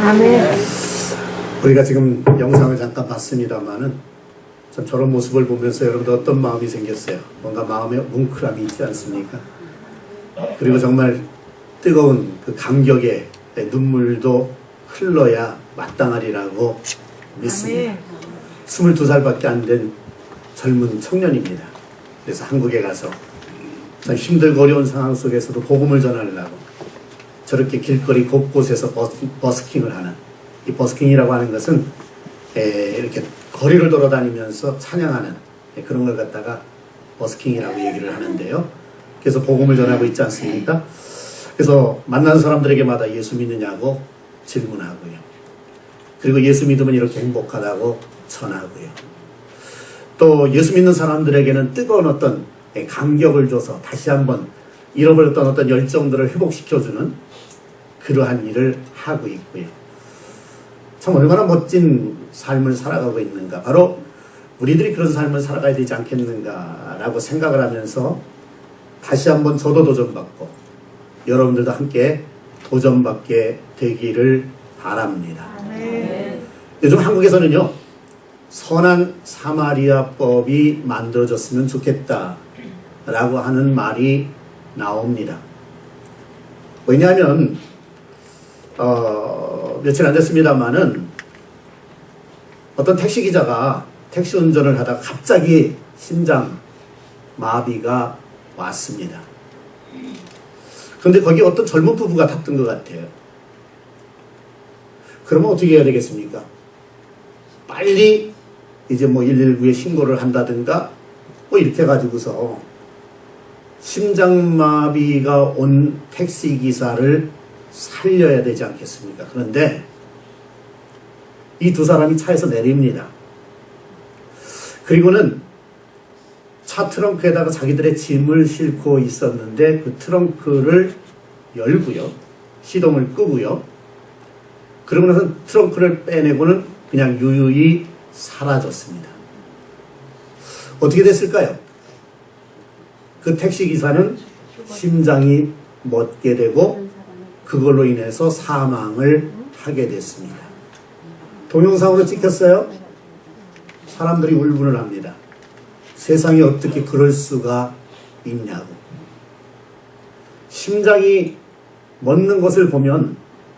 아멘. 우리가 지금 영상을 잠깐 봤습니다만은 참 저런 모습을 보면서 여러분들 어떤 마음이 생겼어요? 뭔가 마음에 뭉클함이 있지 않습니까? 그리고 정말 뜨거운 그 감격의 눈물도 흘러야 마땅하리라고 믿습니다. 22살밖에 안 된 젊은 청년입니다. 그래서 한국에 가서 참 힘들고 어려운 상황 속에서도 복음을 전하려고 저렇게 길거리 곳곳에서 버스킹을 하는, 이 버스킹이라고 하는 것은 이렇게 거리를 돌아다니면서 찬양하는 그런 걸 갖다가 버스킹이라고 얘기를 하는데요. 그래서 복음을 전하고 있지 않습니까? 그래서 만나는 사람들에게마다 예수 믿느냐고 질문하고요. 그리고 예수 믿으면 이렇게 행복하다고 전하고요. 또 예수 믿는 사람들에게는 뜨거운 어떤 감격을 줘서 다시 한번 잃어버렸던 어떤 열정들을 회복시켜주는 그러한 일을 하고 있고요. 참 얼마나 멋진 삶을 살아가고 있는가. 바로 우리들이 그런 삶을 살아가야 되지 않겠는가라고 생각을 하면서 다시 한번 저도 도전받고 여러분들도 함께 도전받게 되기를 바랍니다. 요즘 한국에서는요, 선한 사마리아법이 만들어졌으면 좋겠다라고 하는 말이 나옵니다. 왜냐하면 며칠 안 됐습니다만은 어떤 택시기자가 택시 운전을 하다가 갑자기 심장 마비가 왔습니다. 그런데 거기 어떤 젊은 부부가 탔던 것 같아요. 그러면 어떻게 해야 되겠습니까? 빨리 이제 뭐 119에 신고를 한다든가 뭐 이렇게 해가지고서 심장마비가 온 택시기사를 살려야 되지 않겠습니까? 그런데 이 두 사람이 차에서 내립니다. 그리고는 차 트렁크에다가 자기들의 짐을 싣고 있었는데 그 트렁크를 열고요. 시동을 끄고요. 그러고 나서 트렁크를 빼내고는 그냥 유유히 사라졌습니다. 어떻게 됐을까요? 그 택시기사는 심장이 멎게 되고 그걸로 인해서 사망을 하게 됐습니다. 동영상으로 찍혔어요. 사람들이 울분을 합니다. 세상에 어떻게 그럴 수가 있냐고. 심장이 멎는 것을 보면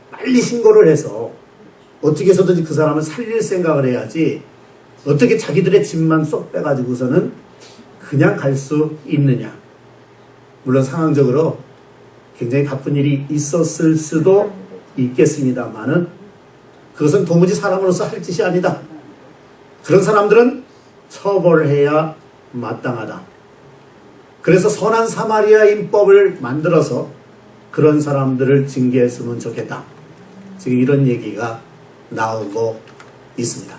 빨리 신고를 해서 어떻게 해서든지 그 사람을 살릴 생각을 해야지 어떻게 자기들의 짐만 쏙 빼가지고서는 그냥 갈 수 있느냐. 물론 상황적으로 굉장히 바쁜 일이 있었을 수도 있겠습니다만은 그것은 도무지 사람으로서 할 짓이 아니다. 그런 사람들은 처벌해야 마땅하다. 그래서 선한 사마리아인법을 만들어서 그런 사람들을 징계했으면 좋겠다. 지금 이런 얘기가 나오고 있습니다.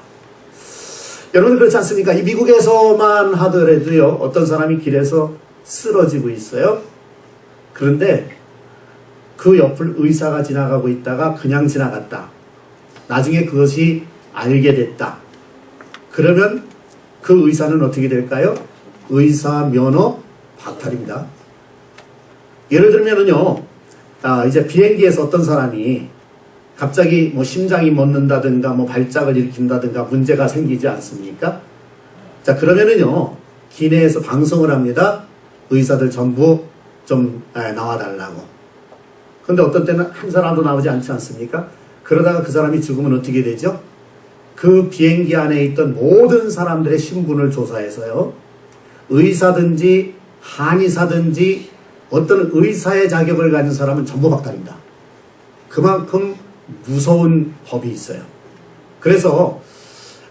여러분 그렇지 않습니까? 이 미국에서만 하더라도요, 어떤 사람이 길에서 쓰러지고 있어요. 그런데 그 옆을 의사가 지나가고 있다가 그냥 지나갔다. 나중에 그것이 알게 됐다. 그러면 그 의사는 어떻게 될까요? 의사 면허 박탈입니다. 예를 들면은요, 이제 비행기에서 어떤 사람이 갑자기 뭐 심장이 멎는다든가 뭐 발작을 일으킨다든가 문제가 생기지 않습니까? 자, 그러면은요, 기내에서 방송을 합니다. 의사들 전부 좀 나와달라고. 그런데 어떤 때는 한 사람도 나오지 않지 않습니까? 그러다가 그 사람이 죽으면 어떻게 되죠? 그 비행기 안에 있던 모든 사람들의 신분을 조사해서요, 의사든지 한의사든지 어떤 의사의 자격을 가진 사람은 전부 박탈입니다. 그만큼 무서운 법이 있어요. 그래서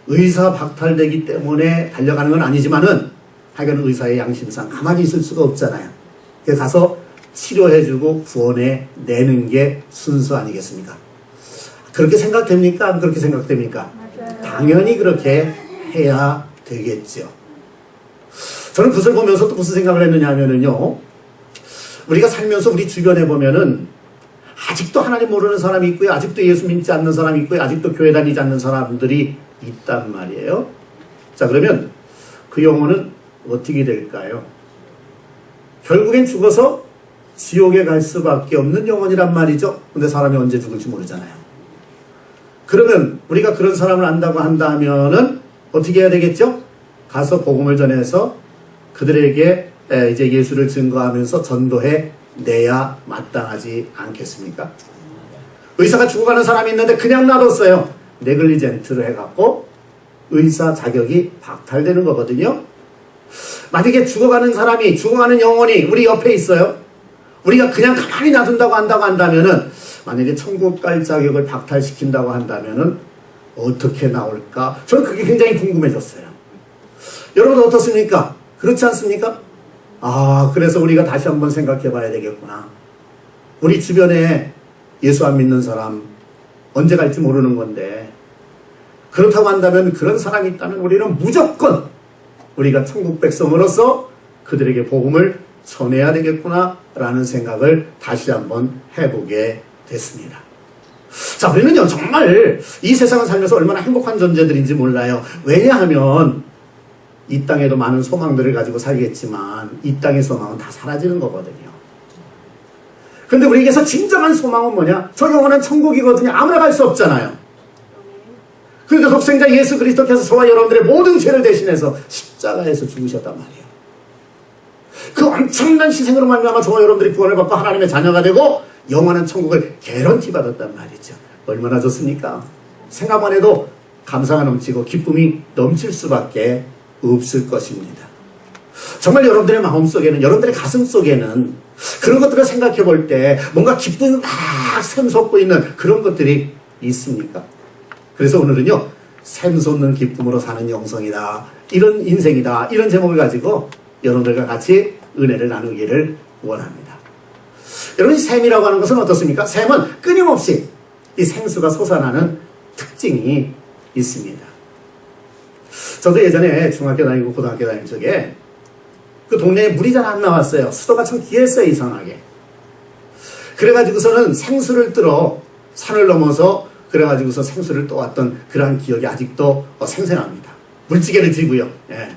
의사 박탈되기 때문에 달려가는 건 아니지만은 하여간 의사의 양심상 가만히 있을 수가 없잖아요. 그래서 가서 치료해주고 구원해내는 게 순서 아니겠습니까? 그렇게 생각됩니까? 안 그렇게 생각됩니까? 맞아요. 당연히 그렇게 해야 되겠죠. 저는 그것을 보면서 또 무슨 생각을 했느냐 하면은요, 우리가 살면서 우리 주변에 보면은 아직도 하나님 모르는 사람이 있고요, 아직도 예수 믿지 않는 사람이 있고요, 아직도 교회 다니지 않는 사람들이 있단 말이에요. 자, 그러면 그 영혼은 어떻게 될까요? 결국엔 죽어서 지옥에 갈 수밖에 없는 영혼이란 말이죠. 근데 사람이 언제 죽을지 모르잖아요. 그러면 우리가 그런 사람을 안다고 한다면은 어떻게 해야 되겠죠? 가서 복음을 전해서 그들에게 이제 예수를 증거하면서 전도해 내야 마땅하지 않겠습니까? 의사가 죽어가는 사람이 있는데 그냥 놔뒀어요. 네글리젠트를 해갖고 의사 자격이 박탈되는 거거든요. 만약에 죽어가는 영혼이 우리 옆에 있어요. 우리가 그냥 가만히 놔둔다고 한다면은 만약에 천국 갈 자격을 박탈시킨다고 한다면은 어떻게 나올까? 저는 그게 굉장히 궁금해졌어요. 여러분 어떻습니까? 그렇지 않습니까? 그래서 우리가 다시 한번 생각해 봐야 되겠구나. 우리 주변에 예수 안 믿는 사람 언제 갈지 모르는 건데, 그렇다고 한다면 그런 사람이 있다면 우리는 무조건 우리가 천국 백성으로서 그들에게 복음을 전해야 되겠구나 라는 생각을 다시 한번 해보게 됐습니다. 자, 우리는요 정말 이 세상을 살면서 얼마나 행복한 존재들인지 몰라요. 왜냐하면 이 땅에도 많은 소망들을 가지고 살겠지만 이 땅의 소망은 다 사라지는 거거든요. 근데 우리에게서 진정한 소망은 뭐냐? 저 영원한 천국이거든요. 아무나 갈 수 없잖아요. 그러니까 독생자 예수 그리스도께서 저와 여러분들의 모든 죄를 대신해서 십자가에서 죽으셨단 말이에요. 그 엄청난 희생으로 말미암아 저와 여러분들이 구원을 받고 하나님의 자녀가 되고 영원한 천국을 개런티 받았단 말이죠. 얼마나 좋습니까? 생각만 해도 감사가 넘치고 기쁨이 넘칠 수밖에 없을 것입니다. 정말 여러분들의 마음속에는, 여러분들의 가슴속에는 그런 것들을 생각해 볼 때 뭔가 기쁨이 막 샘솟고 있는 그런 것들이 있습니까? 그래서 오늘은요, 샘솟는 기쁨으로 사는 영성이다, 이런 인생이다, 이런 제목을 가지고 여러분들과 같이 은혜를 나누기를 원합니다. 여러분, 이 샘이라고 하는 것은 어떻습니까? 샘은 끊임없이 이 생수가 솟아나는 특징이 있습니다. 저도 예전에 중학교 다니고 고등학교 다닐 적에 그 동네에 물이 잘 안 나왔어요. 수도가 참 귀했어요, 이상하게. 그래가지고서는 생수를 뜨러 산을 넘어서 그래가지고서 생수를 떠왔던 그러한 기억이 아직도 생생합니다. 물지개를 쥐고요. 예.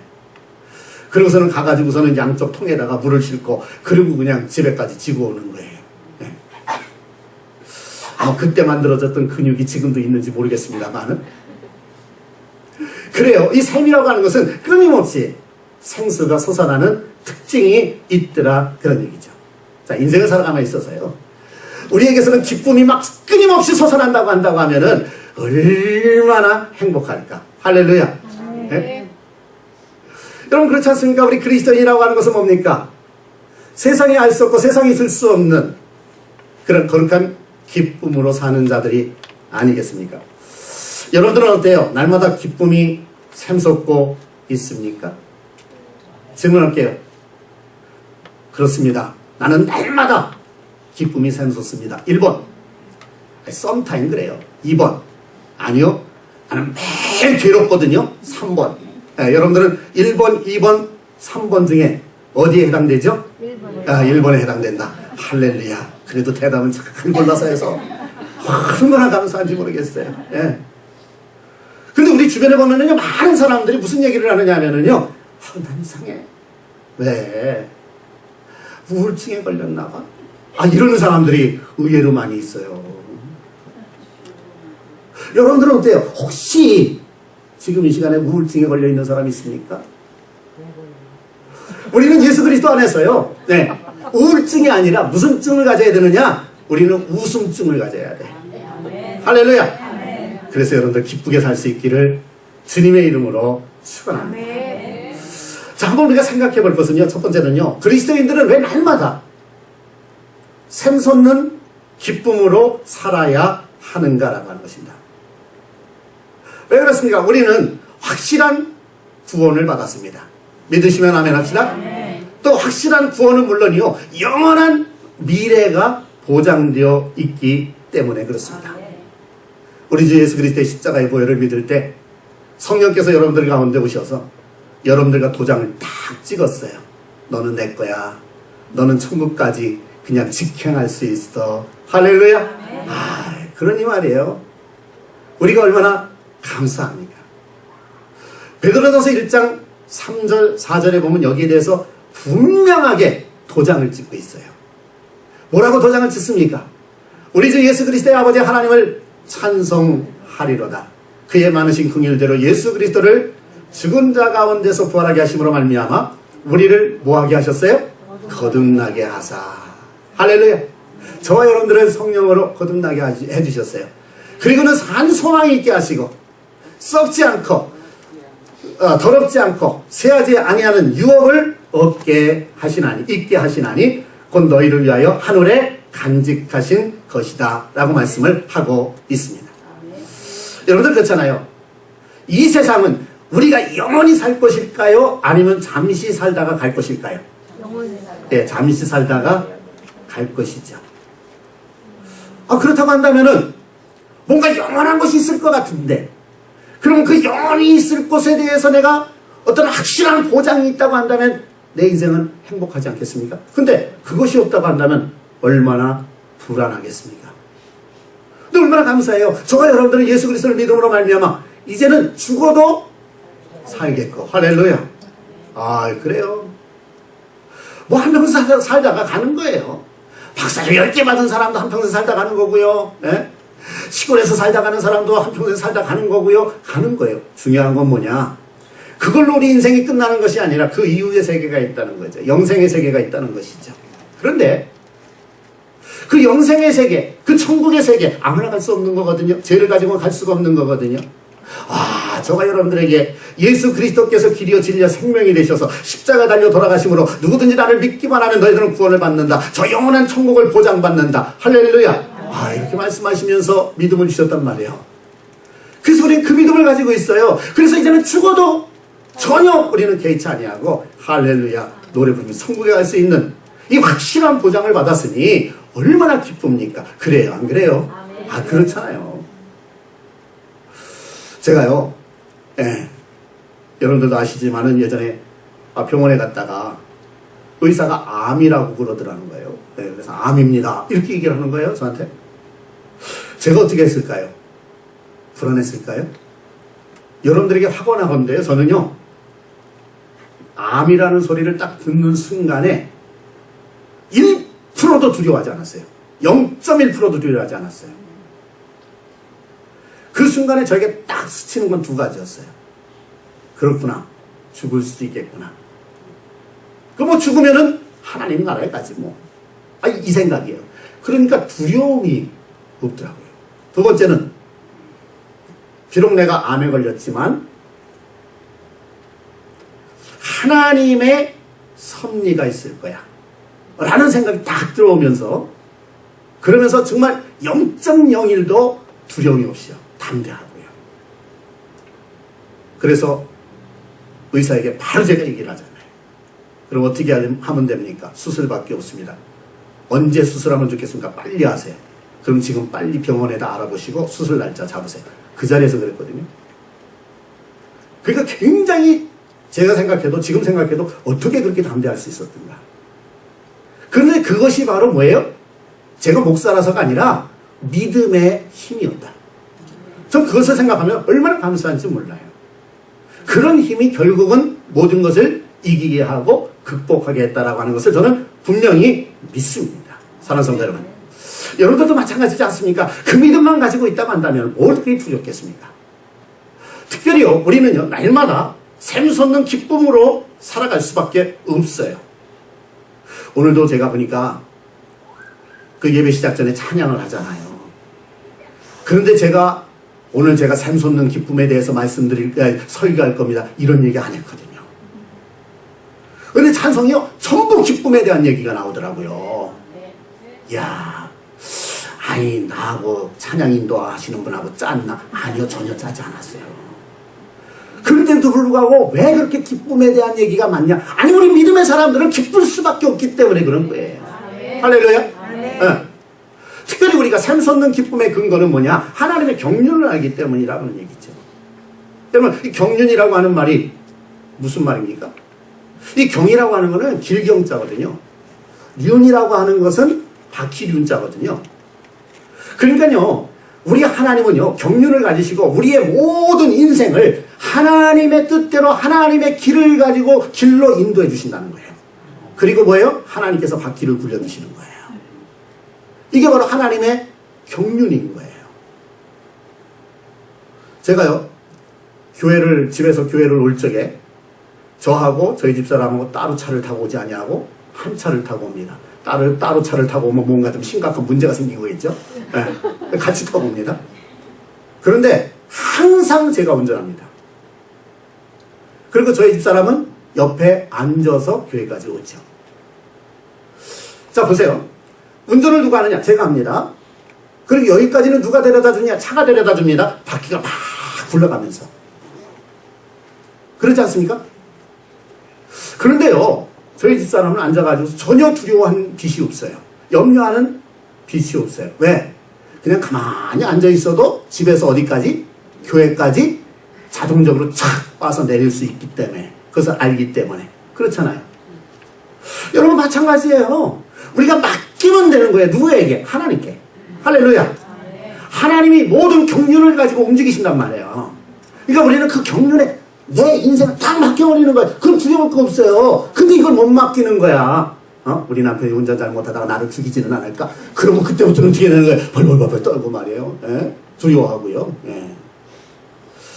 그러고서는 가가지고서는 양쪽 통에다가 물을 싣고 그리고 그냥 집에까지 지고 오는 거예요. 예. 그때 만들어졌던 근육이 지금도 있는지 모르겠습니다만은. 그래요. 이 샘이라고 하는 것은 끊임없이 생수가 솟아나는 특징이 있더라, 그런 얘기죠. 자, 인생을 살아가며 있어서요, 우리에게서는 기쁨이 막 끊임없이 솟아난다고 한다고 하면은 얼마나 행복할까. 할렐루야. 네? 여러분, 그렇지 않습니까? 우리 그리스도인이라고 하는 것은 뭡니까? 세상에 알 수 없고 세상에 있을 수 없는 그런 거룩한 기쁨으로 사는 자들이 아니겠습니까? 여러분들은 어때요? 날마다 기쁨이 샘솟고 있습니까? 질문할게요. 그렇습니다. 나는 날마다 기쁨이 샘솟습니다. 1번. 썸타임 그래요. 2번. 아니요. 나는 매일 괴롭거든요. 3번. 여러분들은 1번, 2번, 3번 중에 어디에 해당되죠? 1번에. 1번에 해당된다. 할렐루야. 그래도 대답은 잘 골라서 해서 얼마나 감사한지 모르겠어요. 예. 근데 우리 주변에 보면은요, 많은 사람들이 무슨 얘기를 하느냐 하면은요, 난 이상해. 왜? 우울증에 걸렸나 봐. 이러는 사람들이 의외로 많이 있어요. 여러분들은 어때요? 혹시 지금 이 시간에 우울증에 걸려 있는 사람이 있습니까? 우리는 예수 그리스도 안에서요, 네, 우울증이 아니라 무슨 증을 가져야 되느냐? 우리는 웃음증을 가져야 돼. 할렐루야. 그래서 여러분들 기쁘게 살 수 있기를 주님의 이름으로 축원합니다. 자, 한번 우리가 생각해 볼 것은요, 첫 번째는요, 그리스도인들은 왜 날마다 샘솟는 기쁨으로 살아야 하는가라고 하는 것입니다. 왜 그렇습니까? 우리는 확실한 구원을 받았습니다. 믿으시면 아멘 합시다. 또 확실한 구원은 물론이요, 영원한 미래가 보장되어 있기 때문에 그렇습니다. 우리 주 예수 그리스도의 십자가의 보혈을 믿을 때 성령께서 여러분들 가운데 오셔서 여러분들과 도장을 딱 찍었어요. 너는 내 거야. 너는 천국까지 그냥 직행할 수 있어. 할렐루야. 그러니 말이에요. 우리가 얼마나 감사합니까? 베드로전서 1장 3절 4절에 보면 여기에 대해서 분명하게 도장을 찍고 있어요. 뭐라고 도장을 찍습니까? 우리 주 예수 그리스도의 아버지 하나님을 찬송하리로다. 그의 많으신 긍휼대로 예수 그리스도를 죽은 자 가운데서 부활하게 하심으로 말미암아 우리를 뭐하게 하셨어요? 거듭나게 하사. 할렐루야. 저와 여러분들은 성령으로 거듭나게 해주셨어요. 그리고는 산 소망이 있게 하시고 썩지 않고 더럽지 않고 새하지 아니하는 유업을 얻게 하시나니, 있게 하시나니 곧 너희를 위하여 하늘에 간직하신 것이다 라고 말씀을 하고 있습니다. 여러분들 그렇잖아요. 이 세상은 우리가 영원히 살 것일까요? 아니면 잠시 살다가 갈 것일까요? 영원히 살 네, 잠시 살다가 갈 것이죠. 그렇다고 한다면은 뭔가 영원한 것이 있을 것 같은데, 그럼 그 영원히 있을 곳에 대해서 내가 어떤 확실한 보장이 있다고 한다면 내 인생은 행복하지 않겠습니까? 근데 그것이 없다고 한다면 얼마나 불안하겠습니까? 근데 얼마나 감사해요. 저와 여러분들은 예수 그리스도를 믿음으로 말미암아 이제는 죽어도 살겠고. 할렐루야. 그래요. 뭐 한평생 살다가 가는 거예요. 박사를 10개 받은 사람도 한평생 살다 가는 거고요. 예? 시골에서 살다 가는 사람도 한평생 살다 가는 거고요. 가는 거예요. 중요한 건 뭐냐? 그걸로 우리 인생이 끝나는 것이 아니라 그 이후의 세계가 있다는 거죠. 영생의 세계가 있다는 것이죠. 그런데 그 영생의 세계, 그 천국의 세계 아무나 갈 수 없는 거거든요. 죄를 가지고 갈 수가 없는 거거든요. 저가 여러분들에게 예수 그리스도께서 길이요 진리요 생명이 되셔서 십자가 달려 돌아가심으로 누구든지 나를 믿기만 하면 너희들은 구원을 받는다. 저 영원한 천국을 보장받는다. 할렐루야. 이렇게 말씀하시면서 믿음을 주셨단 말이에요. 그래서 우리는 그 믿음을 가지고 있어요. 그래서 이제는 죽어도 전혀 우리는 개의치 아니하고 할렐루야 노래 부르면서 천국에 갈 수 있는 이 확실한 보장을 받았으니 얼마나 기쁩니까? 그래요, 안 그래요? 그렇잖아요. 제가요, 여러분들도 아시지만은 예전에 병원에 갔다가 의사가 암이라고 그러더라는 거예요. 그래서 암입니다. 이렇게 얘기를 하는 거예요, 저한테. 제가 어떻게 했을까요? 불안했을까요? 여러분들에게 확언하건대요. 저는요, 암이라는 소리를 딱 듣는 순간에 1%도 두려워하지 않았어요. 0.1%도 두려워하지 않았어요. 그 순간에 저에게 딱 스치는 건 두 가지였어요. 그렇구나. 죽을 수도 있겠구나. 뭐 죽으면은 하나님 나라에 가지 뭐. 이 생각이에요. 그러니까 두려움이 없더라고요. 두 번째는 비록 내가 암에 걸렸지만 하나님의 섭리가 있을 거야 라는 생각이 딱 들어오면서, 그러면서 정말 0.01도 두려움이 없이요, 담대하고요. 그래서 의사에게 바로 제가 얘기를 하잖아요. 그럼 어떻게 하면 됩니까? 수술밖에 없습니다. 언제 수술하면 좋겠습니까? 빨리 하세요. 그럼 지금 빨리 병원에다 알아보시고 수술 날짜 잡으세요. 그 자리에서 그랬거든요. 그러니까 굉장히 제가 생각해도, 지금 생각해도 어떻게 그렇게 담대할 수 있었던가. 그런데 그것이 바로 뭐예요? 제가 목사라서가 아니라 믿음의 힘이었다. 전 그것을 생각하면 얼마나 감사한지 몰라요. 그런 힘이 결국은 모든 것을 이기게 하고 극복하게 했다라고 하는 것을 저는 분명히 믿습니다. 사랑하는 성도 여러분, 여러분들도 마찬가지지 않습니까? 그 믿음만 가지고 있다고 한다면 어떻게 두렵겠습니까? 특별히요, 우리는요, 날마다 샘솟는 기쁨으로 살아갈 수밖에 없어요. 오늘도 제가 보니까 그 예배 시작 전에 찬양을 하잖아요. 그런데 오늘 제가 샘솟는 기쁨에 대해서 설교할 겁니다, 이런 얘기 안 했거든요. 근데 찬송이요, 전부 기쁨에 대한 얘기가 나오더라고요. 이야, 나하고 찬양 인도하시는 분하고 짰나? 아니요, 전혀 짜지 않았어요. 그런데도 불구하고 왜 그렇게 기쁨에 대한 얘기가 많냐? 아니, 우리 믿음의 사람들은 기쁠 수밖에 없기 때문에 그런 거예요. 할렐루야. 특별히 우리가 샘솟는 기쁨의 근거는 뭐냐? 하나님의 경륜을 알기 때문이라는 얘기죠. 여러분, 이 경륜이라고 하는 말이 무슨 말입니까? 이 경이라고 하는 것은 길경자거든요. 륜이라고 하는 것은 바퀴륜자거든요. 그러니까요, 우리 하나님은요, 경륜을 가지시고 우리의 모든 인생을 하나님의 뜻대로 하나님의 길을 가지고 길로 인도해 주신다는 거예요. 그리고 뭐예요? 하나님께서 바퀴를 굴려주시는 거예요. 이게 바로 하나님의 경륜인 거예요. 제가요, 집에서 교회를 올 적에 저하고 저희 집사람하고 따로 차를 타고 오지 아니하고 한 차를 타고 옵니다. 따로 차를 타고 오면 뭔가 좀 심각한 문제가 생긴 거겠죠? 네. 같이 타고 옵니다. 그런데 항상 제가 운전합니다. 그리고 저희 집사람은 옆에 앉아서 교회까지 오죠. 자, 보세요. 운전을 누가 하느냐? 제가 합니다. 그리고 여기까지는 누가 데려다 주냐? 차가 데려다 줍니다. 바퀴가 막 굴러가면서. 그렇지 않습니까? 그런데요, 저희 집사람은 앉아가지고 전혀 두려워한 빛이 없어요. 염려하는 빛이 없어요. 왜? 그냥 가만히 앉아있어도 집에서 어디까지? 교회까지 자동적으로 착 와서 내릴 수 있기 때문에. 그것을 알기 때문에. 그렇잖아요. 여러분 마찬가지예요. 우리가 맡기면 되는 거예요. 누구에게? 하나님께. 할렐루야. 하나님이 모든 경륜을 가지고 움직이신단 말이에요. 그러니까 우리는 그 경륜에 내 인생을 딱 맡겨버리는 거야. 그럼 두려울 거 없어요. 근데 이걸 못 맡기는 거야. 우리 남편이 운전 잘못하다가 나를 죽이지는 않을까? 그러면 그때부터는 어떻게 되는 거예요? 벌벌벌 떨고 말이에요. 예? 두려워하고요. 예.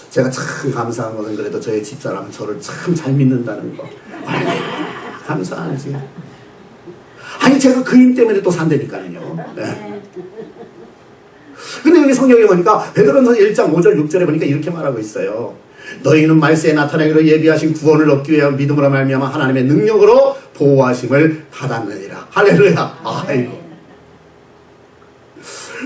제가 참 감사한 것은 그래도 저희 집사람은 저를 참 잘 믿는다는 거. 감사하지. 아니 제가 그 힘 때문에 또 산다니까요. 예. 근데 여기 성경에 보니까 베드로전서 1장 5절 6절에 보니까 이렇게 말하고 있어요. 너희는 말세에 나타나기로 예비하신 구원을 얻기 위하여 믿음으로 말미암아 하나님의 능력으로 보호하심을 받았느니라. 할렐루야. 아이고.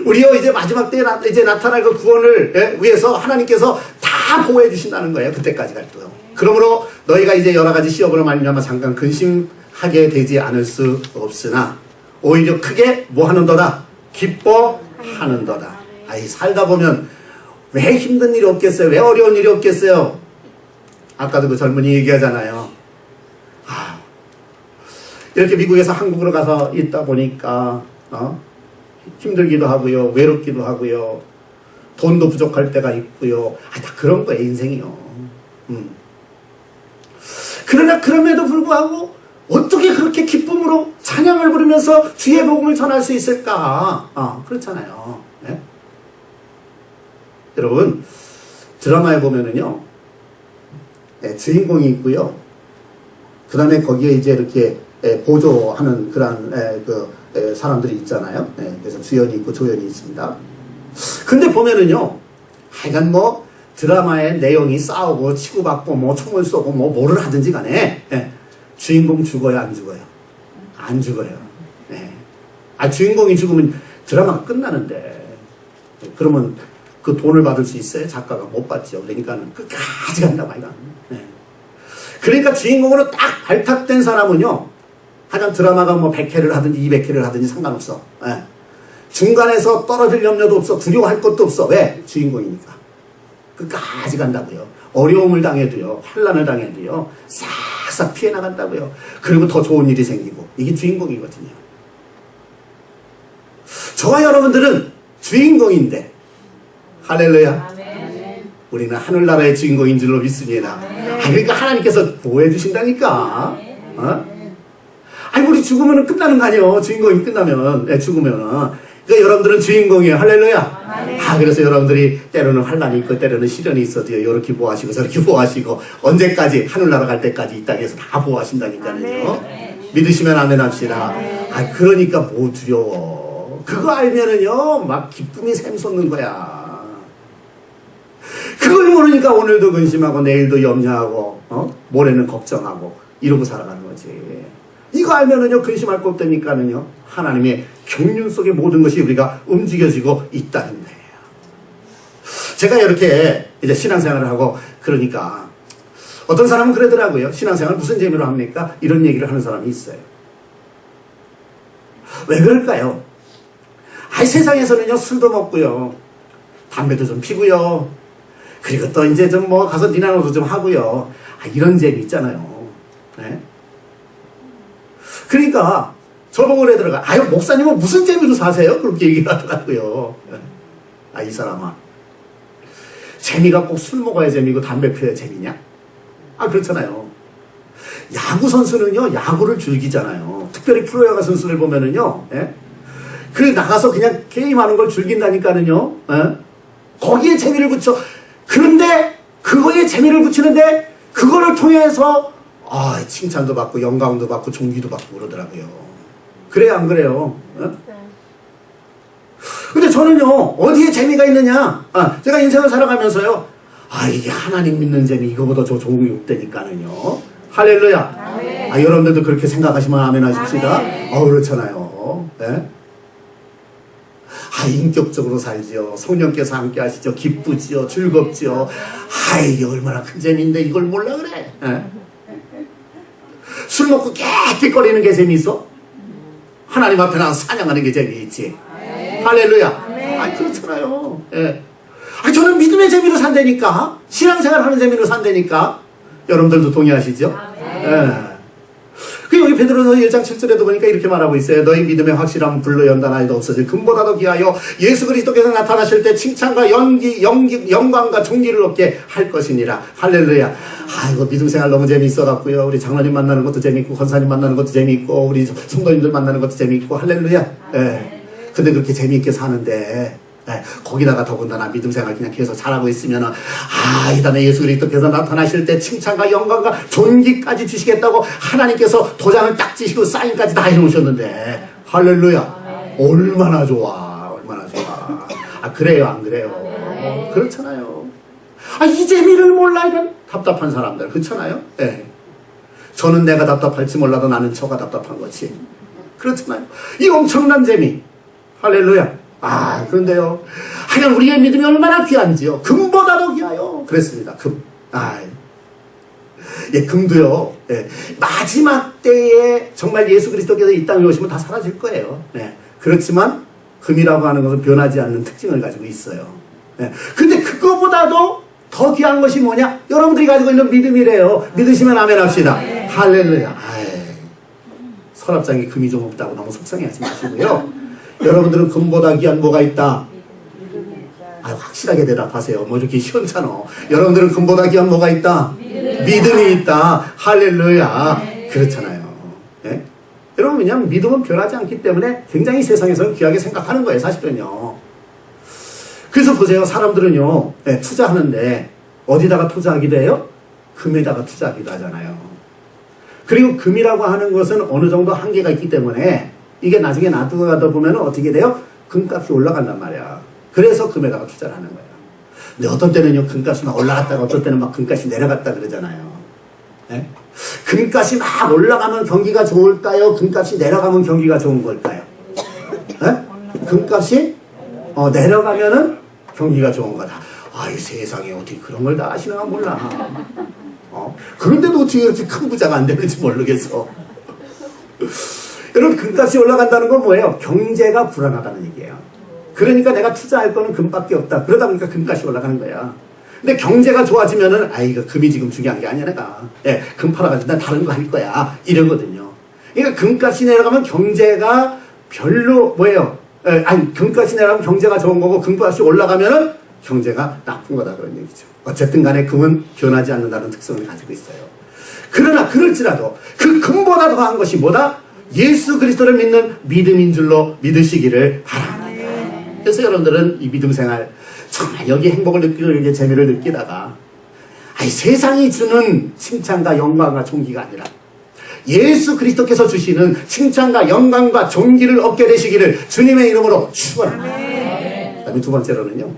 우리요 이제 마지막 때에 이제 나타날 그 구원을 위해서 하나님께서 다 보호해 주신다는 거예요. 그때까지 갈 때요. 그러므로 너희가 이제 여러 가지 시험으로 말미암아 잠깐 근심하게 되지 않을 수 없으나 오히려 크게 뭐 하는도다? 기뻐하는도다. 아이 살다 보면 왜 힘든 일이 없겠어요? 왜 어려운 일이 없겠어요? 아까도 그 젊은이 얘기하잖아요. 이렇게 미국에서 한국으로 가서 있다 보니까 힘들기도 하고요. 외롭기도 하고요. 돈도 부족할 때가 있고요. 다 그런 거예요. 인생이요. 그러나 그럼에도 불구하고 어떻게 그렇게 기쁨으로 찬양을 부르면서 주의 복음을 전할 수 있을까? 그렇잖아요. 네? 여러분 드라마에 보면은요 주인공이 있고요. 그 다음에 거기에 이제 이렇게 보조하는 그런 사람들이 있잖아요. 그래서 주연이 있고 조연이 있습니다. 근데 보면은요 하여간 뭐 드라마의 내용이 싸우고 치고받고 뭐 총을 쏘고 뭐 뭐를 하든지 간에 주인공 죽어요 안 죽어요? 안 죽어요. 주인공이 죽으면 드라마가 끝나는데 그러면 그 돈을 받을 수 있어요? 작가가 못 받죠. 그러니까는 끝까지 간다 말이야. 그러니까 주인공으로 딱 발탁된 사람은요 하여간 드라마가 뭐 100회를 하든지 200회를 하든지 상관없어. 중간에서 떨어질 염려도 없어. 두려워할 것도 없어. 왜? 주인공이니까. 끝까지 간다고요. 어려움을 당해도요. 환난을 당해도요. 싹싹 피해 나간다고요. 그리고 더 좋은 일이 생기고. 이게 주인공이거든요. 저와 여러분들은 주인공인데 할렐루야. 아멘. 우리는 하늘나라의 주인공인 줄로 믿습니다. 그러니까 하나님께서 보호해 주신다니까. 우리 죽으면 끝나는 거 아니에요. 주인공이 끝나면 죽으면. 그러니까 여러분들은 주인공이에요. 할렐루야. 그래서 여러분들이 때로는 환난이 있고 때로는 시련이 있어도요. 이렇게 보호하시고 저렇게 보호하시고 언제까지 하늘나라 갈 때까지 이 땅에서 다 보호하신다니까요. 믿으시면 아멘 합시다. 그러니까 뭐 두려워. 그거 알면은요 막 기쁨이 샘솟는 거야. 그걸 모르니까 오늘도 근심하고 내일도 염려하고 모레는 걱정하고 이러고 살아가는 거지. 이거 알면은요 근심할 거 없다니까는요 하나님의 경륜 속에 모든 것이 우리가 움직여지고 있다는 거예요. 제가 이렇게 이제 신앙생활을 하고 그러니까 어떤 사람은 그러더라고요. 신앙생활 무슨 재미로 합니까? 이런 얘기를 하는 사람이 있어요. 왜 그럴까요? 세상에서는요 술도 먹고요 담배도 좀 피고요 그리고 또 이제 좀 뭐 가서 니나노도 좀 하고요 이런 재미 있잖아요. 네? 그러니까 저보고 그러더라고요. 목사님은 무슨 재미로 사세요? 그렇게 얘기를 하더라고요. 이 사람아 재미가 꼭 술 먹어야 재미고 담배 피워야 재미냐? 그렇잖아요. 야구 선수는요 야구를 즐기잖아요. 특별히 프로야구 선수를 보면은요 그 나가서 그냥 게임하는 걸 즐긴다니까는요 거기에 재미를 붙여 그런데 그거에 재미를 붙이는데 그거를 통해서 칭찬도 받고 영광도 받고 존귀도 받고 그러더라고요. 그래요, 안 그래요? 근데 저는요, 어디에 재미가 있느냐? 제가 인생을 살아가면서요, 이게 하나님 믿는 재미, 이거보다 저 좋은 게 없다니까는요. 할렐루야. 여러분들도 그렇게 생각하시면 아멘 하십시다. 그렇잖아요. 네? 인격적으로 살지요. 성령께서 함께 하시죠. 기쁘지요. 즐겁지요. 이게 얼마나 큰 재미인데 이걸 몰라 그래. 네? 술 먹고 깨끗거리는 게 재미있어? 하나님 앞에 나가서 사냥하는 게 재미있지. 할렐루야. 그렇잖아요. 예. 저는 믿음의 재미로 산다니까. 신앙생활 하는 재미로 산다니까. 여러분들도 동의하시죠? 예. 여기 베드로서 1장 7절에도 보니까 이렇게 말하고 있어요. 너희 믿음의 확실함은 불로 연단하여도 없어질 금보다 더 귀하여 예수 그리스도께서 나타나실 때 칭찬과 영광과 존귀를 얻게 할 것이니라. 할렐루야. 이거 믿음생활 너무 재미있어갖고요. 우리 장로님 만나는 것도 재미있고 권사님 만나는 것도 재미있고 우리 성도님들 만나는 것도 재미있고 할렐루야. 예. 근데 그렇게 재미있게 사는데 거기다가 더군다나 믿음생활 그냥 계속 잘하고 있으면은 이 다음에 예수 그리스도께서 나타나실 때 칭찬과 영광과 존귀까지 주시겠다고 하나님께서 도장을 딱 지시고 사인까지 다 해놓으셨는데 할렐루야. 얼마나 좋아. 얼마나 좋아. 그래요, 안 그래요? 그렇잖아요. 이 재미를 몰라 이런 답답한 사람들 그렇잖아요. 저는 내가 답답할지 몰라도 나는 저가 답답한 거지. 그렇잖아요. 이 엄청난 재미. 할렐루야. 그런데요. 하여간 우리의 믿음이 얼마나 귀한지요. 금보다도 귀하요. 그랬습니다. 금. 금도요. 마지막 때에 정말 예수 그리스도께서 이 땅에 오시면 다 사라질 거예요. 그렇지만 금이라고 하는 것은 변하지 않는 특징을 가지고 있어요. 근데 그거보다도 더 귀한 것이 뭐냐? 여러분들이 가지고 있는 믿음이래요. 믿으시면 아멘 합시다. 할렐루야. 서랍장에 금이 좀 없다고 너무 속상해하지 마시고요. 여러분들은 금보다 귀한 뭐가 있다? 확실하게 대답하세요. 뭐 이렇게 시원찮어. 여러분들은 금보다 귀한 뭐가 있다? 믿음이 있다. 할렐루야. 그렇잖아요. 여러분 그냥 믿음은 변하지 않기 때문에 굉장히 세상에서는 귀하게 생각하는 거예요. 사실은요. 그래서 보세요. 사람들은요. 투자하는데 어디다가 투자하기도 해요? 금에다가 투자하기도 하잖아요. 그리고 금이라고 하는 것은 어느 정도 한계가 있기 때문에 이게 나중에 놔두다 보면 어떻게 돼요? 금값이 올라간단 말이야. 그래서 금에다가 투자를 하는 거야. 근데 어떤 때는요, 금값이 막 올라갔다가 어떤 때는 막 금값이 내려갔다 그러잖아요. 금값이 막 올라가면 경기가 좋을까요? 금값이 내려가면 경기가 좋은 걸까요? 금값이 내려가면은 경기가 좋은 거다. 이 세상에 어떻게 그런 걸 다 아시나 몰라. 그런데도 어떻게 이렇게 큰 부자가 안 되는지 모르겠어. 여러분, 금값이 올라간다는 건 뭐예요? 경제가 불안하다는 얘기예요. 그러니까 내가 투자할 거는 금밖에 없다. 그러다 보니까 금값이 올라가는 거야. 근데 경제가 좋아지면은 이거 금이 지금 중요한 게 아니야 내가. 금 팔아가지고 난 다른 거 할 거야. 이러거든요. 그러니까 금값이 내려가면 경제가 별로 뭐예요? 금값이 내려가면 경제가 좋은 거고 금값이 올라가면은 경제가 나쁜 거다 그런 얘기죠. 어쨌든 간에 금은 변하지 않는다는 특성을 가지고 있어요. 그러나 그럴지라도 그 금보다 더한 것이 뭐다? 예수 그리스도를 믿는 믿음인 줄로 믿으시기를 바랍니다. 그래서 여러분들은 이 믿음 생활 정말 여기 행복을 느끼고 여기 재미를 느끼다가 세상이 주는 칭찬과 영광과 존귀가 아니라 예수 그리스도께서 주시는 칭찬과 영광과 존귀를 얻게 되시기를 주님의 이름으로 축원합니다. 그다음에 두 번째로는요.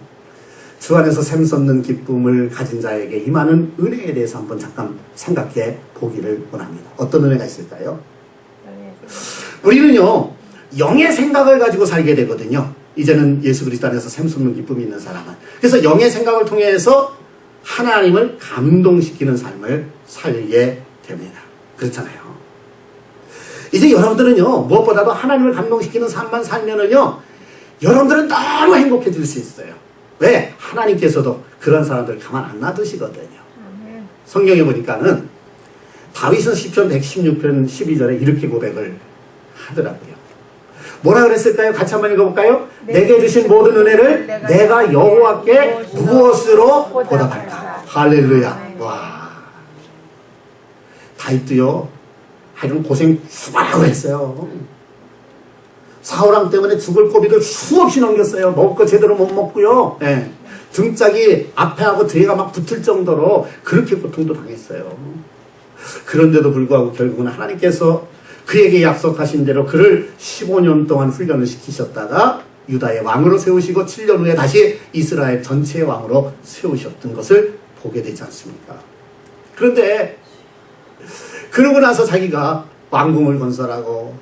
주 안에서 샘솟는 기쁨을 가진 자에게 임하는 은혜에 대해서 한번 잠깐 생각해 보기를 원합니다. 어떤 은혜가 있을까요? 우리는요. 영의 생각을 가지고 살게 되거든요. 이제는 예수 그리스도 안에서 샘솟는 기쁨이 있는 사람은. 그래서 영의 생각을 통해서 하나님을 감동시키는 삶을 살게 됩니다. 그렇잖아요. 이제 여러분들은요. 무엇보다도 하나님을 감동시키는 삶만 살면은요. 여러분들은 너무 행복해질 수 있어요. 왜? 하나님께서도 그런 사람들 가만 안 놔두시거든요. 성경에 보니까는 다윗은 시편 116편 12절에 이렇게 고백을 하더라고요. 뭐라 그랬을까요? 같이 한번 읽어볼까요? 내게 주신 모든 은혜를 내가 여호와께 무엇으로 보답할까? 할렐루야. 와. 다윗도요. 하여튼 고생 수많이 했어요. 사울왕 때문에 죽을 고비를 수없이 넘겼어요. 먹을 거 제대로 못 먹고요. 등짝이 앞에하고 뒤에가 막 붙을 정도로 그렇게 고통도 당했어요. 그런데도 불구하고 결국은 하나님께서 그에게 약속하신 대로 그를 15년 동안 훈련을 시키셨다가 유다의 왕으로 세우시고 7년 후에 다시 이스라엘 전체의 왕으로 세우셨던 것을 보게 되지 않습니까? 그런데 그러고 나서 자기가 왕궁을 건설하고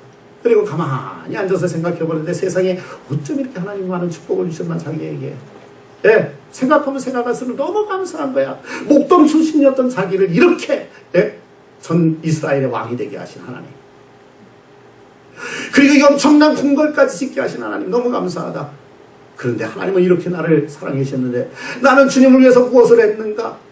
그리고 가만히 앉아서 생각해보는데 세상에 어쩜 이렇게 하나님 많은 축복을 주셨나 자기에게. 예, 생각하면 생각할수록 너무 감사한 거야. 목동 출신이었던 자기를 이렇게 전 이스라엘의 왕이 되게 하신 하나님. 그리고 이 엄청난 궁궐까지 짓게 하신 하나님 너무 감사하다. 그런데 하나님은 이렇게 나를 사랑해 주셨는데 나는 주님을 위해서 무엇을 했는가?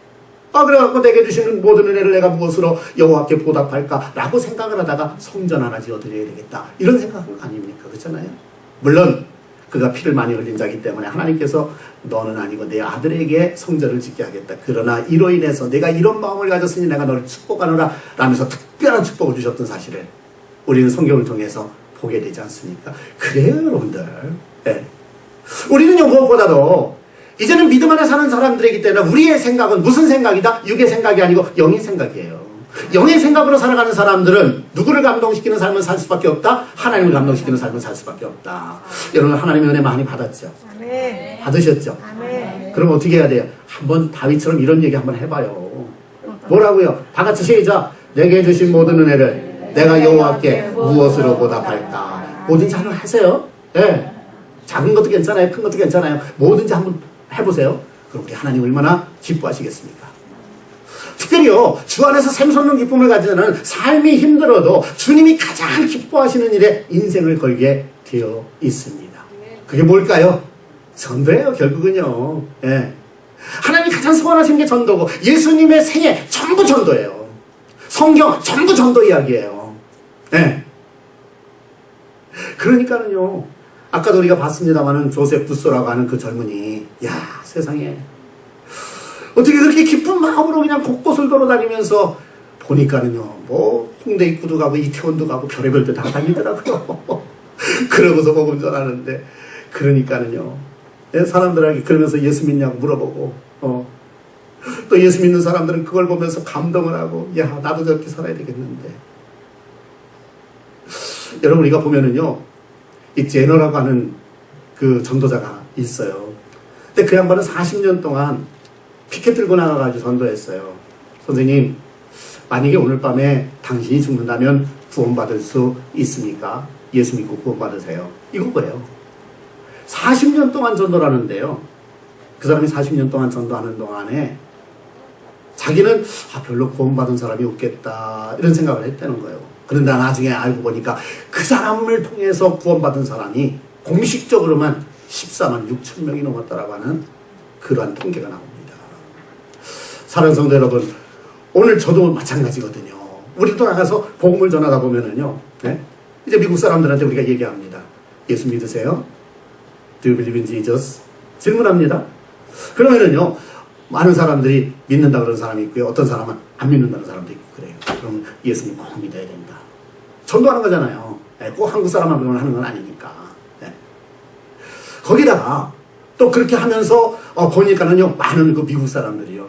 그래갖고 내게 주시는 모든 은혜를 내가 무엇으로 여호와께 보답할까? 라고 생각을 하다가 성전 하나 지어드려야 되겠다. 이런 생각은 아닙니까? 그렇잖아요. 물론 그가 피를 많이 흘린 자이기 때문에 하나님께서 너는 아니고 내 아들에게 성전을 짓게 하겠다. 그러나 이로 인해서 내가 이런 마음을 가졌으니 내가 너를 축복하노라 라면서 특별한 축복을 주셨던 사실을 우리는 성경을 통해서 보게 되지 않습니까? 그래요, 여러분들. 네. 우리는요, 무엇보다도 이제는 믿음 안에 사는 사람들이기 때문에 우리의 생각은 무슨 생각이다? 육의 생각이 아니고 영의 생각이에요. 영의 생각으로 살아가는 사람들은 누구를 감동시키는 삶을 살 수밖에 없다? 하나님을 감동시키는 삶을 살 수밖에 없다. 여러분 하나님의 은혜 많이 받았죠? 아멘. 받으셨죠? 아멘. 그럼 어떻게 해야 돼요? 한번 다윗처럼 이런 얘기 한번 해봐요. 뭐라고요? 다 같이 시작. 내게 주신 모든 은혜를 내가 여호와께 무엇으로 보답할까? 뭐든지 한번 하세요. 네. 작은 것도 괜찮아요. 큰 것도 괜찮아요. 뭐든지 한번 해보세요. 그럼 우리 하나님 얼마나 기뻐하시겠습니까? 특별히요, 주 안에서 샘솟는 기쁨을 가지는 삶이 힘들어도 주님이 가장 기뻐하시는 일에 인생을 걸게 되어 있습니다. 그게 뭘까요? 전도예요, 결국은요. 예. 하나님이 가장 소원하시는 게 전도고, 예수님의 생애 전부 전도예요. 성경 전부 전도 이야기예요. 예. 그러니까는요, 아까도 우리가 봤습니다만은 조셉 부소라고 하는 그 젊은이, 야, 세상에. 어떻게 그렇게 기쁜 마음으로 그냥 곳곳을 돌아다니면서 보니까는요, 뭐, 홍대 입구도 가고, 이태원도 가고, 별의별 데 다 다니더라고요. 그러고서 복음 전하는데, 그러니까는요, 사람들에게 그러면서 예수 믿냐고 물어보고, 또 예수 믿는 사람들은 그걸 보면서 감동을 하고, 야, 나도 저렇게 살아야 되겠는데. 여러분, 우리가 보면은요, 이 제너라고 하는 그 전도자가 있어요. 근데 그 양반은 40년 동안 피켓 들고 나가가지고 전도했어요. 선생님, 만약에 오늘 밤에 당신이 죽는다면 구원받을 수 있습니까? 예수 믿고 구원받으세요. 이거예요. 40년 동안 전도를 하는데요. 그 사람이 40년 동안 전도하는 동안에 자기는 별로 구원받은 사람이 없겠다 이런 생각을 했다는 거예요. 그런데 나중에 알고 보니까 그 사람을 통해서 구원받은 사람이 공식적으로만 14만 6천 명이 넘었다라고 하는 그러한 통계가 나옵니다. 사랑하는 성도 여러분, 오늘 저도 마찬가지거든요. 우리도 나가서 복음을 전하다 보면은요, 네? 이제 미국 사람들한테 우리가 얘기합니다. 예수 믿으세요? Do you believe in Jesus? 질문합니다. 그러면은요, 많은 사람들이 믿는다 그러는 사람이 있고요. 어떤 사람은 안 믿는다는 사람도 있고 그래요. 그럼 예수님 꼭 믿어야 된다. 전도하는 거잖아요. 네, 꼭 한국 사람만 하는 건 아니니까. 네. 거기다가 또 그렇게 하면서 보니까는요, 많은 그 미국 사람들이요,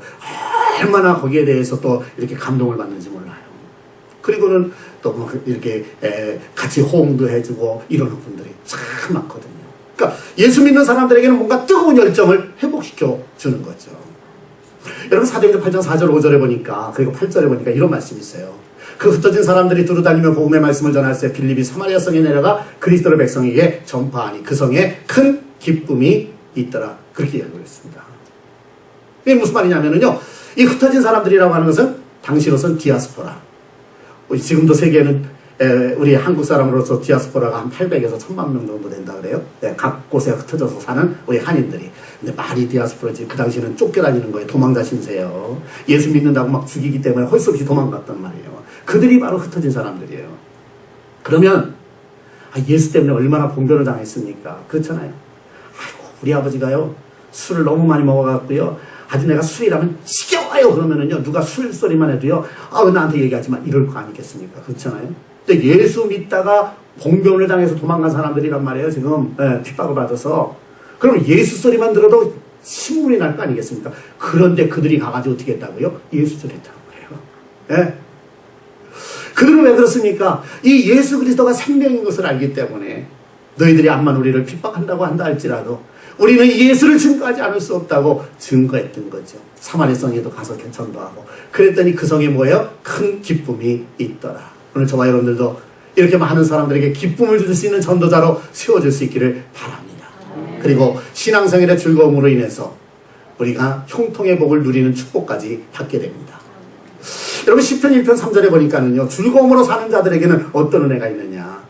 얼마나 거기에 대해서 또 이렇게 감동을 받는지 몰라요. 그리고는 또 뭐 이렇게 같이 호응도 해주고 이러는 분들이 참 많거든요. 그러니까 예수 믿는 사람들에게는 뭔가 뜨거운 열정을 회복시켜 주는 거죠. 여러분 사도행전 8장 4절 5절에 보니까, 그리고 8절에 보니까 이런 말씀이 있어요. 그 흩어진 사람들이 두루다니며 복음의 말씀을 전할 때 빌립이 사마리아 성에 내려가 그리스도의 백성에게 전파하니 그 성에 큰 기쁨이 있더라. 그렇게 이야기를 했습니다. 이게 무슨 말이냐면요, 이 흩어진 사람들이라고 하는 것은 당시로선 디아스포라. 지금도 세계에는 우리 한국 사람으로서 디아스포라가 한 800에서 1000만 명 정도 된다 그래요. 각 곳에 흩어져서 사는 우리 한인들이. 근데 말이 디아스포라지, 그 당시에는 쫓겨다니는 거예요. 도망가 신세요. 예수 믿는다고 막 죽이기 때문에 할 수 없이 도망갔단 말이에요. 그들이 바로 흩어진 사람들이에요. 그러면 예수 때문에 얼마나 봉변을 당했습니까? 그렇잖아요. 아이고, 우리 아버지가요, 술을 너무 많이 먹어갖고요, 아주 내가 술이라면 지겨워요 그러면은요, 누가 술 소리만 해도요, 왜 나한테 얘기하지 마 이럴 거 아니겠습니까? 그렇잖아요. 근데 예수 믿다가 봉변을 당해서 도망간 사람들이란 말이에요. 지금 핍박을 받아서. 그럼 예수 소리만 들어도 신문이 날 거 아니겠습니까? 그런데 그들이 가가지고 어떻게 했다고요? 예수를 했다는 거예요. 예? 그들은 왜 그렇습니까? 이 예수 그리스도가 생명인 것을 알기 때문에 너희들이 암만 우리를 핍박한다고 한다 할지라도 우리는 예수를 증거하지 않을 수 없다고 증거했던 거죠. 사마리 성에도 가서 전도하고 그랬더니 그 성에 뭐예요? 큰 기쁨이 있더라. 오늘 저와 여러분들도 이렇게 많은 사람들에게 기쁨을 줄 수 있는 전도자로 세워질 수 있기를 바랍니다. 그리고 신앙생활의 즐거움으로 인해서 우리가 형통의 복을 누리는 축복까지 받게 됩니다. 여러분 시편 1편 3절에 보니까는요, 즐거움으로 사는 자들에게는 어떤 은혜가 있느냐,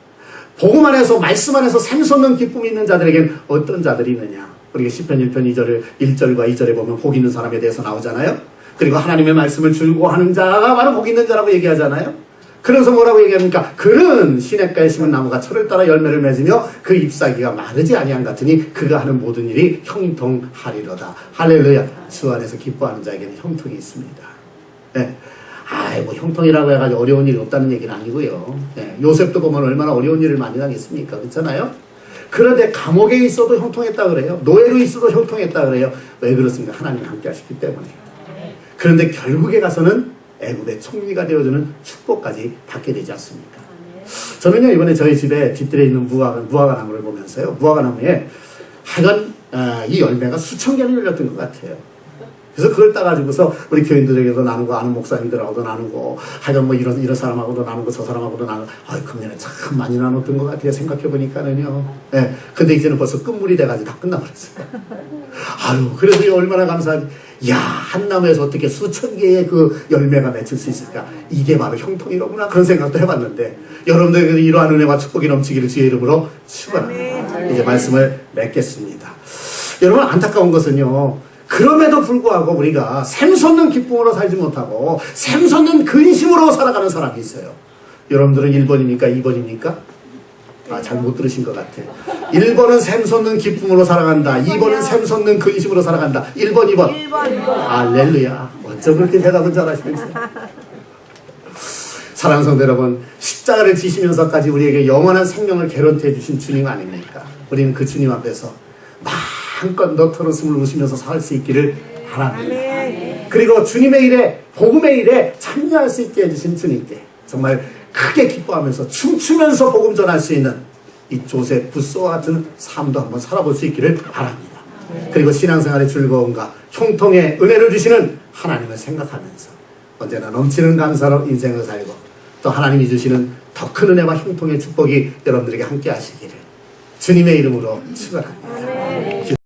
복음 안에서 말씀 안에서 샘솟는 기쁨이 있는 자들에게는 어떤 자들이 있느냐. 우리가 시편 1편 1절과 2절에 보면 복 있는 사람에 대해서 나오잖아요. 그리고 하나님의 말씀을 즐거워하는 자가 바로 복 있는 자라고 얘기하잖아요. 그래서 뭐라고 얘기합니까? 그는 시냇가에 심은 나무가 철을 따라 열매를 맺으며 그 잎사귀가 마르지 아니한 같으니 그가 하는 모든 일이 형통하리로다. 할렐루야. 주 안에서 기뻐하는 자에게는 형통이 있습니다. 네. 아이고 형통이라고 해가지고 어려운 일이 없다는 얘기는 아니고요. 네. 요셉도 보면 얼마나 어려운 일을 많이 당했습니까? 그렇잖아요. 그런데 감옥에 있어도 형통했다 그래요. 노예로 있어도 형통했다 그래요. 왜 그렇습니까? 하나님이 함께 하시기 때문에. 그런데 결국에 가서는 애굽의 총리가 되어주는 축복까지 받게 되지 않습니까? 저는요 이번에 저희 집에 뒷뜰에 있는 무화과 나무를 보면서요, 무화과 나무에 하여간 이 열매가 수천 개는 열렸던 것 같아요. 그래서 그걸 따가지고서 우리 교인들에게도 나누고 아는 목사님들하고도 나누고 하여간 뭐 이런 사람하고도 나누고 저 사람하고도 나누고, 금년에 참 많이 나눴던 것 같아요. 생각해보니까는요. 네. 근데 이제는 벌써 끝물이 돼가지고 다 끝나버렸어요. 그래도 얼마나 감사하지. 야, 한 나무에서 어떻게 수천 개의 그 열매가 맺힐 수 있을까? 이게 바로 형통이로구나. 그런 생각도 해봤는데, 여러분들에게도 이러한 은혜와 축복이 넘치기를 주의 이름으로 축원합니다. 이제 말씀을 맺겠습니다. 여러분, 안타까운 것은요, 그럼에도 불구하고 우리가 샘솟는 기쁨으로 살지 못하고 샘솟는 근심으로 살아가는 사람이 있어요. 여러분들은 1번입니까? 2번입니까? 잘 못 들으신 것 같아. 1번은 샘솟는 기쁨으로 살아간다. 2번은 샘솟는 근심으로 살아간다. 1번, 2번. 1번. 할렐루야. 어쩜 그렇게 대답을 잘하시면서. 사랑하는 성도 여러분, 십자가를 지시면서까지 우리에게 영원한 생명을 개런티해 주신 주님 아닙니까? 우리는 그 주님 앞에서 한껏 너털었음을 웃으면서 살 수 있기를 바랍니다. 그리고 주님의 일에, 복음의 일에 참여할 수 있게 해주신 주님께 정말 크게 기뻐하면서 춤추면서 복음 전할 수 있는 이 조셉 부스와 같은 삶도 한번 살아볼 수 있기를 바랍니다. 그리고 신앙생활의 즐거움과 형통의 은혜를 주시는 하나님을 생각하면서 언제나 넘치는 감사로 인생을 살고 또 하나님이 주시는 더 큰 은혜와 형통의 축복이 여러분들에게 함께 하시기를 주님의 이름으로 축원합니다.